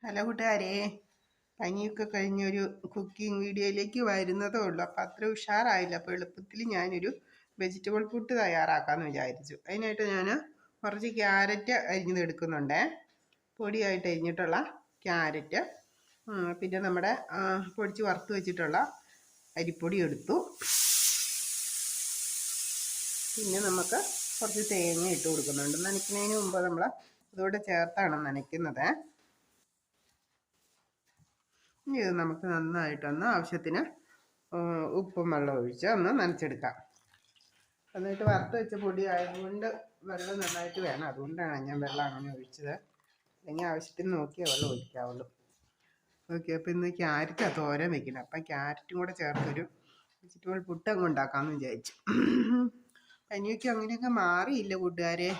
Hello കൂട്ടുകാരെ, പനിയൊക്കെ കഴിഞ്ഞൊരു കുക്കിംഗ് വീഡിയോയിലേക്ക് വരുന്നതേ ഉള്ളൂ. അപ്പം അത്ര ഉഷാറായില്ല. അപ്പോൾ എളുപ്പത്തിൽ ഞാനൊരു വെജിറ്റബിൾ പുട്ട് തയ്യാറാക്കാമെന്ന് വിചാരിച്ചു. അതിനായിട്ട് ഞാൻ കുറച്ച് ക്യാരറ്റ് അരിഞ്ഞത് എടുക്കുന്നുണ്ട്. പൊടിയായിട്ട് അരിഞ്ഞിട്ടുള്ള ക്യാരറ്റ്, പിന്നെ നമ്മുടെ പൊടിച്ച് വറുത്ത് വെച്ചിട്ടുള്ള അരിപ്പൊടി എടുത്തു. പിന്നെ നമുക്ക് കുറച്ച് തേങ്ങ ഇട്ട് കൊടുക്കുന്നുണ്ട്. നനയ്ക്കുന്നതിന് മുമ്പ് നമ്മൾ അതോടെ ചേർത്താണ് നനയ്ക്കുന്നത്. ഇനി ഇത് നമുക്ക് നന്നായിട്ടൊന്ന് ആവശ്യത്തിന് ഉപ്പും വെള്ളം ഒഴിച്ച് ഒന്ന് നനച്ചെടുക്കാം. എന്നിട്ട് വറുത്ത് വെച്ച പൊടി ആയതുകൊണ്ട് വെള്ളം നന്നായിട്ട് വേണം. അതുകൊണ്ടാണ് ഞാൻ വെള്ളം അങ്ങനെ ഒഴിച്ചത്. അല്ലെങ്കിൽ ആവശ്യത്തിന് നോക്കിയേ വെള്ളം ഒഴിക്കാവുള്ളൂ. ഓക്കെ, അപ്പോൾ ഇന്ന് ക്യാരറ്റാണ് തോരൻ വെക്കുന്നത്. അപ്പം ക്യാരറ്റും കൂടെ ചേർത്തൊരു വെജിറ്റബിൾ പുട്ട് അങ്ങ് ഉണ്ടാക്കാമെന്ന് വിചാരിച്ചു. പനിയൊക്കെ അങ്ങനെയൊക്കെ മാറിയില്ല കൂട്ടുകാരെ.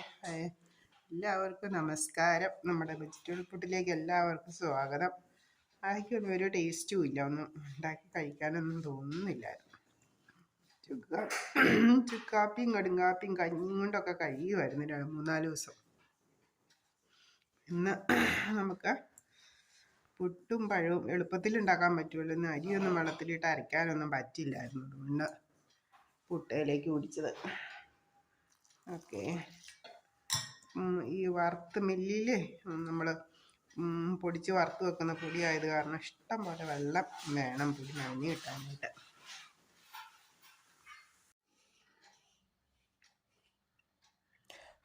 എല്ലാവർക്കും നമസ്കാരം. നമ്മുടെ വെജിറ്റബിൾ പുട്ടിലേക്ക് എല്ലാവർക്കും സ്വാഗതം. ആർക്കൊന്നും ഒരു ടേസ്റ്റും ഇല്ല, ഒന്നും ഉണ്ടാക്കി കഴിക്കാനൊന്നും തോന്നുന്നില്ലായിരുന്നു. ചുക്കാപ്പിയും കടുങ്കാപ്പിയും കഞ്ഞിയും കൊണ്ടൊക്കെ കഴിയുമായിരുന്നു 3-4 ദിവസം. ഇന്ന് നമുക്ക് പുട്ടും പഴവും എളുപ്പത്തിൽ ഉണ്ടാക്കാൻ പറ്റുമല്ലോ. ഇന്ന് അരിയൊന്നും വെള്ളത്തിലിട്ട് അരയ്ക്കാനൊന്നും പറ്റില്ലായിരുന്നു. അതുകൊണ്ട് പുട്ടയിലേക്ക് കുടിച്ചത്. ഓക്കെ, ഈ വറുത്ത് മില്ലിൽ നമ്മൾ പൊടിച്ച് വറുത്ത് വെക്കുന്ന പൊടി ആയത് കാരണം ഇഷ്ടം പോലെ വെള്ളം വേണം പൊടി നനഞ്ഞ് കിട്ടാനായിട്ട്.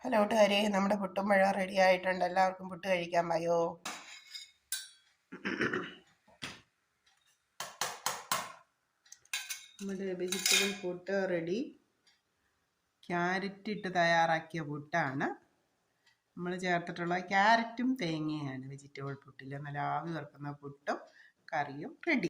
ഹലോ കൂട്ടുകാരെ, നമ്മുടെ പുട്ടും പഴം റെഡി ആയിട്ടുണ്ട്. എല്ലാവർക്കും പുട്ട് കഴിക്കാൻ പായോ? നമ്മുടെ വെജിറ്റബിൾ പുട്ട് റെഡി. ക്യാരറ്റ് ഇട്ട് തയ്യാറാക്കിയ പുട്ടാണ്. നമ്മൾ ചേർത്തിട്ടുള്ള ക്യാരറ്റും തേങ്ങയാണ് വെജിറ്റബിൾ പുട്ടിൽ. നല്ല ആവി വറുക്കുന്ന പുട്ടും കറിയും റെഡി.